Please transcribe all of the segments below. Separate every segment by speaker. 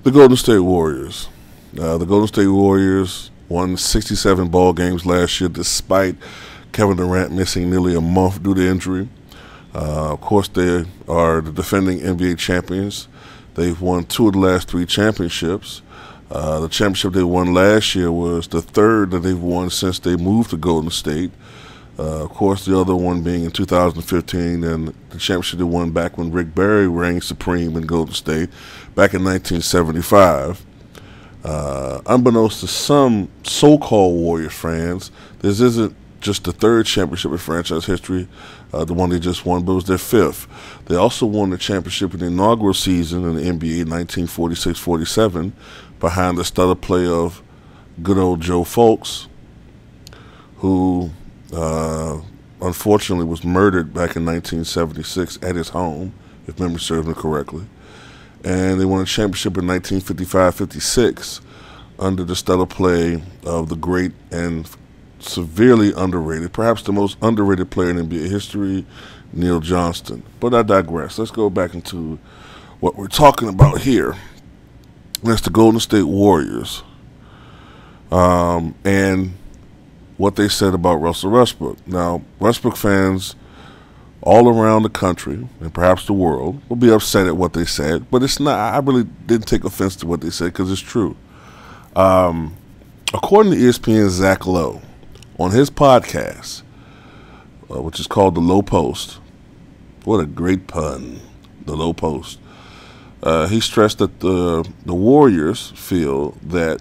Speaker 1: The Golden State Warriors. The Golden State Warriors won 67 ball games last year despite Kevin Durant missing nearly a month due to injury. Of course, they are the defending NBA champions. They've won 2 of the last 3 championships. The championship they won last year was the 3rd that they've won since they moved to Golden State. Of course, the other one being in 2015, and the championship they won back when Rick Barry reigned supreme in Golden State back in 1975. Unbeknownst to some so-called Warriors fans, this isn't just the 3rd championship in franchise history, the one they just won, but it was their 5th. They also won the championship in the inaugural season in the NBA in 1946-47 behind the stellar play of good old Joe Fulks, who unfortunately was murdered back in 1976 at his home, if memory serves me correctly. And they won a championship in 1955-56 under the stellar play of the great and severely underrated, perhaps the most underrated player in NBA history, Neil Johnston. But I digress. Let's go back into what we're talking about here. That's the Golden State Warriors. And what they said about Russell Westbrook. Now, Westbrook fans all around the country and perhaps the world will be upset at what they said, but it's not. I really didn't take offense to what they said because it's true. According to ESPN's Zach Lowe, on his podcast, which is called The Low Post, what a great pun, The Low Post, he stressed that the Warriors feel that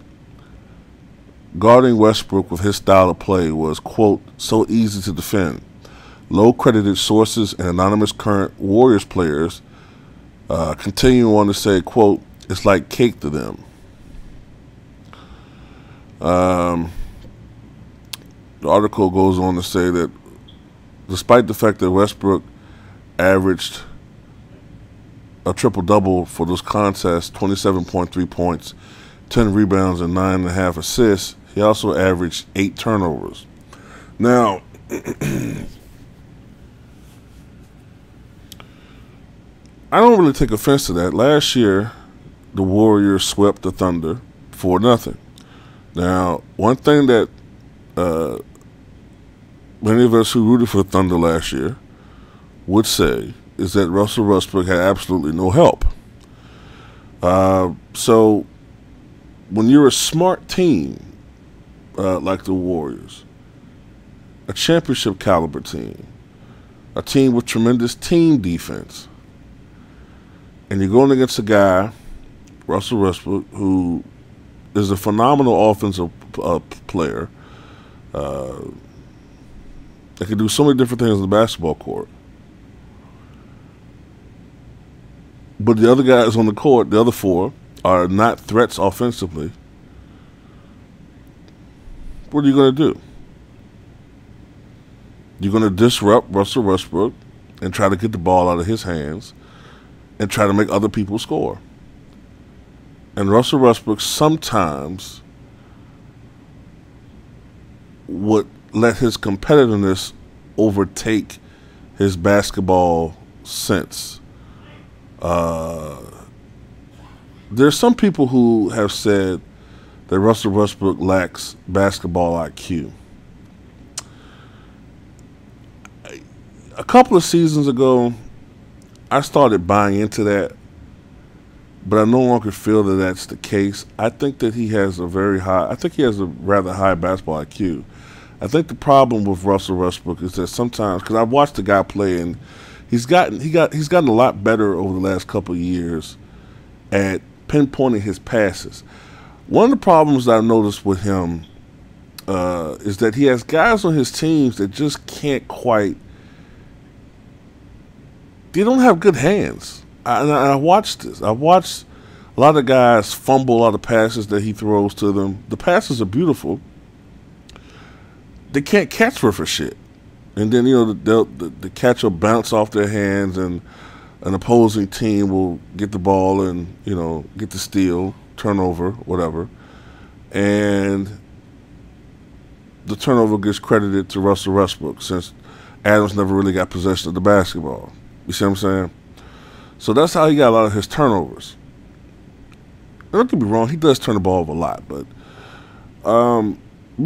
Speaker 1: guarding Westbrook with his style of play was, quote, so easy to defend. Low-credited sources and anonymous current Warriors players continue on to say, quote, it's like cake to them. The article goes on to say that despite the fact that Westbrook averaged a triple-double for those contests, 27.3 points, 10 rebounds, and 9.5 assists, he also averaged 8 turnovers. Now, I don't really take offense to that. Last year, the Warriors swept the Thunder 4-0. Now, one thing that many of us who rooted for the Thunder last year would say is that Russell Westbrook had absolutely no help. So, when you're a smart team like the Warriors, a championship caliber team, a team with tremendous team defense, and you're going against a guy, Russell Westbrook, who is a phenomenal offensive player that can do so many different things on the basketball court. But the other guys on the court, the other 4, are not threats offensively. What are you going to do? You're going to disrupt Russell Westbrook and try to get the ball out of his hands and try to make other people score. And Russell Westbrook sometimes would let his competitiveness overtake his basketball sense. There's some people who have said that Russell Westbrook lacks basketball IQ. A couple of seasons ago, I started buying into that, but I no longer feel that that's the case. I think that he has a rather high basketball IQ. I think the problem with Russell Westbrook is that sometimes, because I've watched the guy play, and he's gotten a lot better over the last couple of years at pinpointing his passes. One of the problems that I've noticed with him is that he has guys on his teams that just can't quite. They don't have good hands. I watched this. I watched a lot of guys fumble a lot of passes that he throws to them. The passes are beautiful. They can't catch for shit. And then, the catch will bounce off their hands, and an opposing team will get the ball and, get the steal, turnover, whatever. And the turnover gets credited to Russell Westbrook since Adams never really got possession of the basketball. You see what I'm saying? So that's how he got a lot of his turnovers. don't get me wrong, he does turn the ball over a lot, but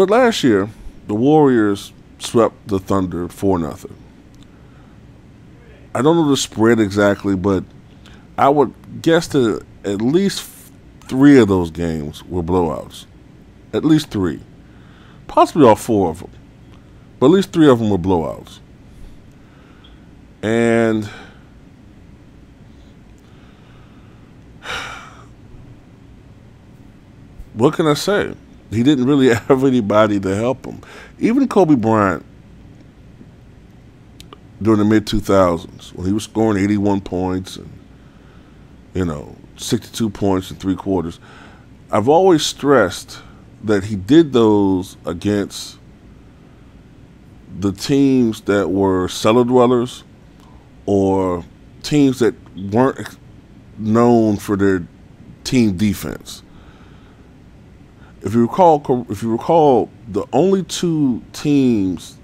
Speaker 1: last year the Warriors swept the Thunder 4-0. I don't know the spread exactly, but I would guess that at least 3 of those games were blowouts. At least 3. Possibly all 4 of them. But at least 3 of them were blowouts. And what can I say? He didn't really have anybody to help him. Even Kobe Bryant, during the mid-2000s, when he was scoring 81 points and, 62 points in 3 quarters, I've always stressed that he did those against the teams that were cellar dwellers or teams that weren't known for their team defense. If you recall, the only 2 teams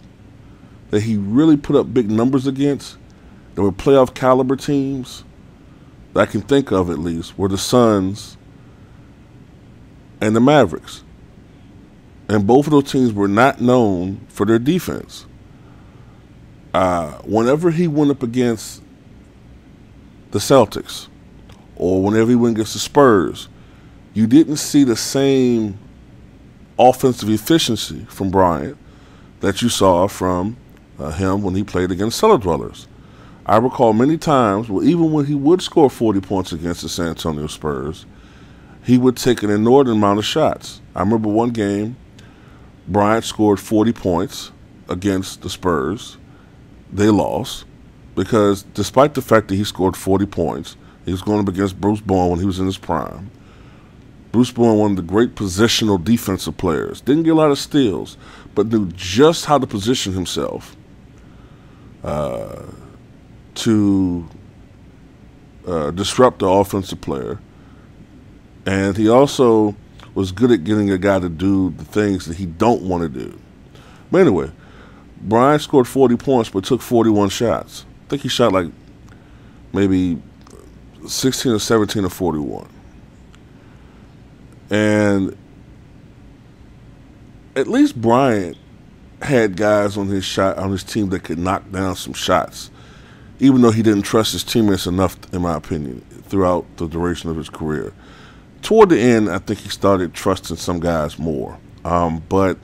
Speaker 1: that he really put up big numbers against that were playoff caliber teams that I can think of at least were the Suns and the Mavericks. And both of those teams were not known for their defense. Whenever he went up against the Celtics or whenever he went against the Spurs, you didn't see the same offensive efficiency from Bryant that you saw from him when he played against cellar dwellers. I recall many times, even when he would score 40 points against the San Antonio Spurs, he would take an inordinate amount of shots. I remember one game, Bryant scored 40 points against the Spurs. They lost because despite the fact that he scored 40 points, he was going up against Bruce Bowen when he was in his prime. Bruce Bowen, one of the great positional defensive players, didn't get a lot of steals, but knew just how to position himself to disrupt the offensive player. And he also was good at getting a guy to do the things that he don't want to do. But anyway, Bryant scored 40 points but took 41 shots. I think he shot like maybe 16 or 17 or 41. And at least Bryant had guys on his team that could knock down some shots, even though he didn't trust his teammates enough, in my opinion, throughout the duration of his career. Toward the end, I think he started trusting some guys more. But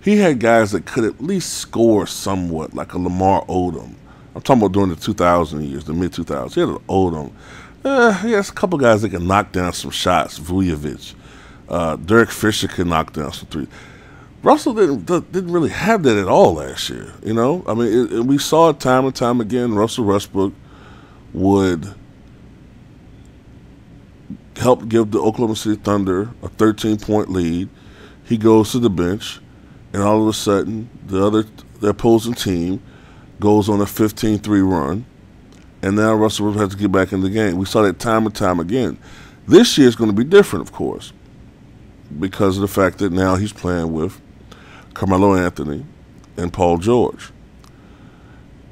Speaker 1: he had guys that could at least score somewhat, like a Lamar Odom. I'm talking about during the 2000 years, the mid-2000s. He had an Odom. He has a couple guys that can knock down some shots. Vujovic. Derek Fisher could knock down some threes. Russell didn't really have that at all last year. I mean, we saw it time and time again. Russell Westbrook would help give the Oklahoma City Thunder a 13-point lead. He goes to the bench, and all of a sudden, the opposing team goes on a 15-3 run, and now Russell has to get back in the game. We saw that time and time again. This year is going to be different, of course, because of the fact that now he's playing with Carmelo Anthony and Paul George.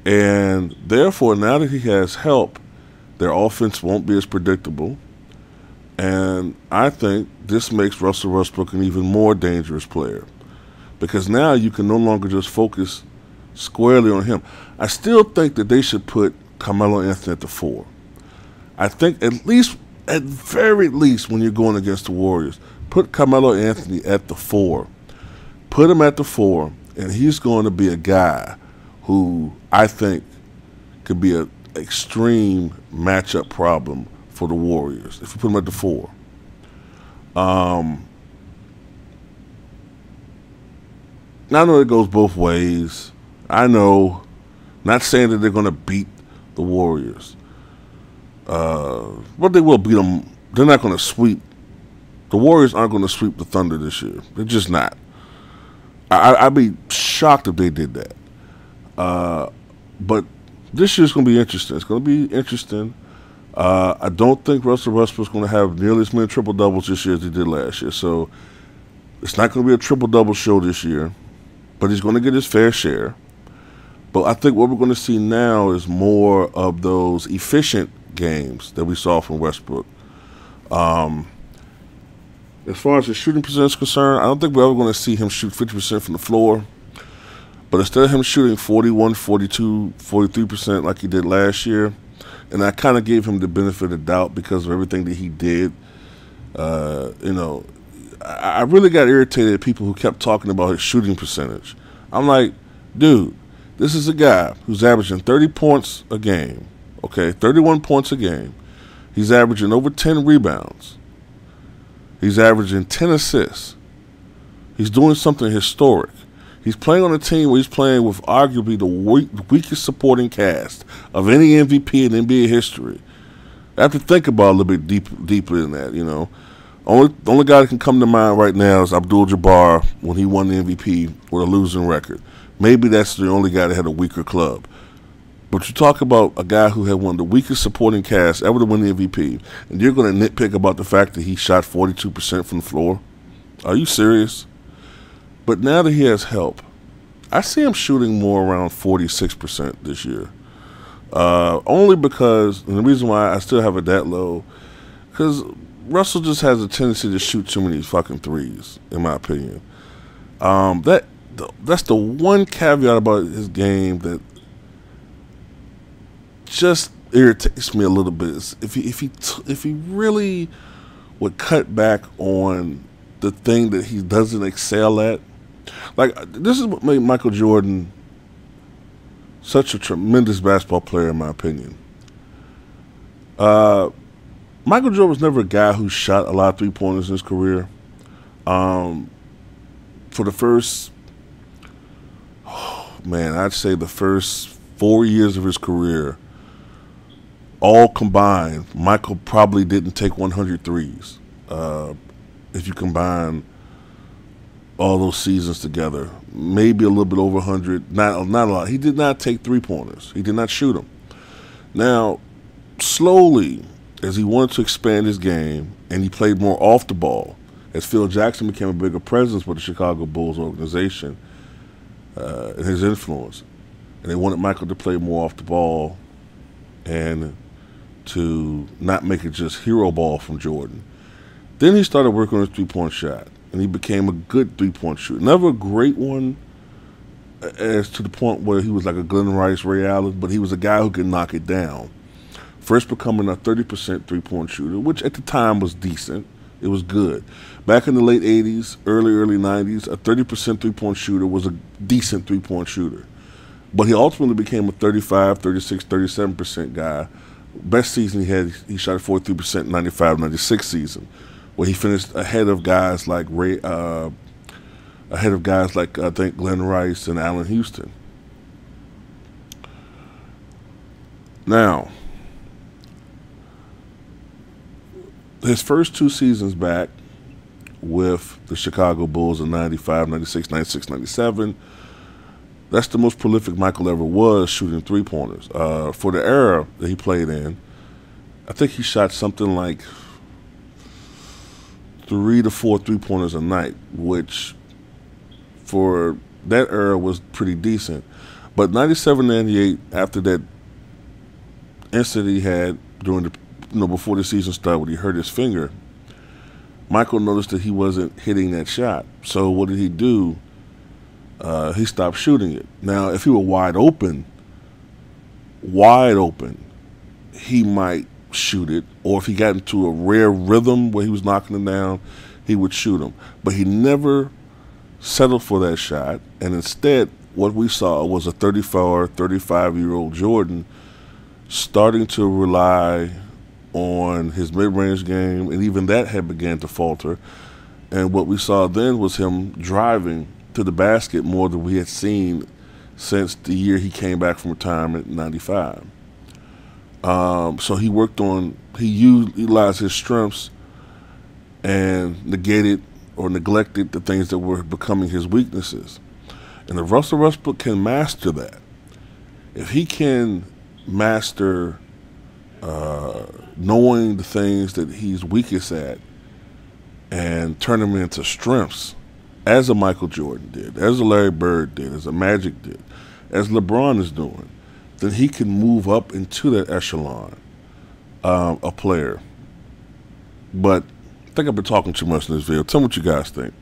Speaker 1: And therefore, now that he has help, their offense won't be as predictable. And I think this makes Russell Westbrook an even more dangerous player, because now you can no longer just focus squarely on him. I still think that they should put Carmelo Anthony at the 4. I think at very least, when you're going against the Warriors, put Carmelo Anthony at the 4. Put him at the 4, and he's going to be a guy who I think could be an extreme matchup problem for the Warriors if you put him at the 4. Now, I know it goes both ways. I know, not saying that they're going to beat the Warriors, but they will beat them. They're not going to sweep. The Warriors aren't going to sweep the Thunder this year. They're just not. I'd be shocked if they did that. But this year's going to be interesting. It's going to be interesting. I don't think Russell Westbrook's going to have nearly as many triple-doubles this year as he did last year. So it's not going to be a triple-double show this year, but he's going to get his fair share. But I think what we're going to see now is more of those efficient games that we saw from Westbrook. As far as his shooting percentage is concerned, I don't think we're ever going to see him shoot 50% from the floor. But instead of him shooting 41, 42, 43% like he did last year, and I kind of gave him the benefit of the doubt because of everything that he did, I really got irritated at people who kept talking about his shooting percentage. I'm like, dude, this is a guy who's averaging 30 points a game, okay, 31 points a game. He's averaging over 10 rebounds. He's averaging 10 assists. He's doing something historic. He's playing on a team where he's playing with arguably the weakest supporting cast of any MVP in NBA history. I have to think about it a little bit deeper than that, you know. The only guy that can come to mind right now is Abdul-Jabbar when he won the MVP with a losing record. Maybe that's the only guy that had a weaker club. But you talk about a guy who had one of the weakest supporting casts ever to win the MVP, and you're going to nitpick about the fact that he shot 42% from the floor? Are you serious? But now that he has help, I see him shooting more around 46% this year. Only because, and the reason why I still have it that low, because Russell just has a tendency to shoot too many fucking threes, in my opinion. That's the one caveat about his game that just irritates me a little bit. If he really would cut back on the thing that he doesn't excel at, like this is what made Michael Jordan such a tremendous basketball player, in my opinion. Michael Jordan was never a guy who shot a lot of three-pointers in his career. For the first, I'd say the first 4 years of his career, all combined, Michael probably didn't take 100 threes. If you combine all those seasons together, maybe a little bit over 100, not a lot. He did not take three-pointers. He did not shoot them. Now, slowly, as he wanted to expand his game and he played more off the ball, as Phil Jackson became a bigger presence with the Chicago Bulls organization and his influence, and they wanted Michael to play more off the ball and to not make it just hero ball from Jordan. Then he started working on his three-point shot, and he became a good three-point shooter. Never a great one as to the point where he was like a Glenn Rice, Ray Allen, but he was a guy who could knock it down. First becoming a 30% three-point shooter, which at the time was decent. It was good. Back in the late 80s, early 90s, a 30% three-point shooter was a decent three-point shooter. But he ultimately became a 35, 36, 37% guy. Best season he had, he shot 43% 95-96 season, where he finished ahead of guys like I think Glenn Rice and Allen Houston. Now, his first two seasons back with the Chicago Bulls in 95, 96, 96, 97, that's the most prolific Michael ever was shooting three-pointers. For the era that he played in, I think he shot something like 3 to 4 three-pointers a night, which for that era was pretty decent. But 97, 98, after that incident he had during before the season started when he hurt his finger, Michael noticed that he wasn't hitting that shot. So what did he do? He stopped shooting it. Now, if he were wide open, he might shoot it. Or if he got into a rare rhythm where he was knocking them down, he would shoot them. But he never settled for that shot. And instead, what we saw was a 34, 35-year-old Jordan starting to rely on his mid-range game, and even that had began to falter. And what we saw then was him driving to the basket more than we had seen since the year he came back from retirement in 95. So he utilized his strengths and negated or neglected the things that were becoming his weaknesses. And if Russell Westbrook can master that, if he can master knowing the things that he's weakest at and turn them into strengths, as a Michael Jordan did, as a Larry Bird did, as a Magic did, as LeBron is doing, then he can move up into that echelon of player. But I think I've been talking too much in this video. Tell me what you guys think.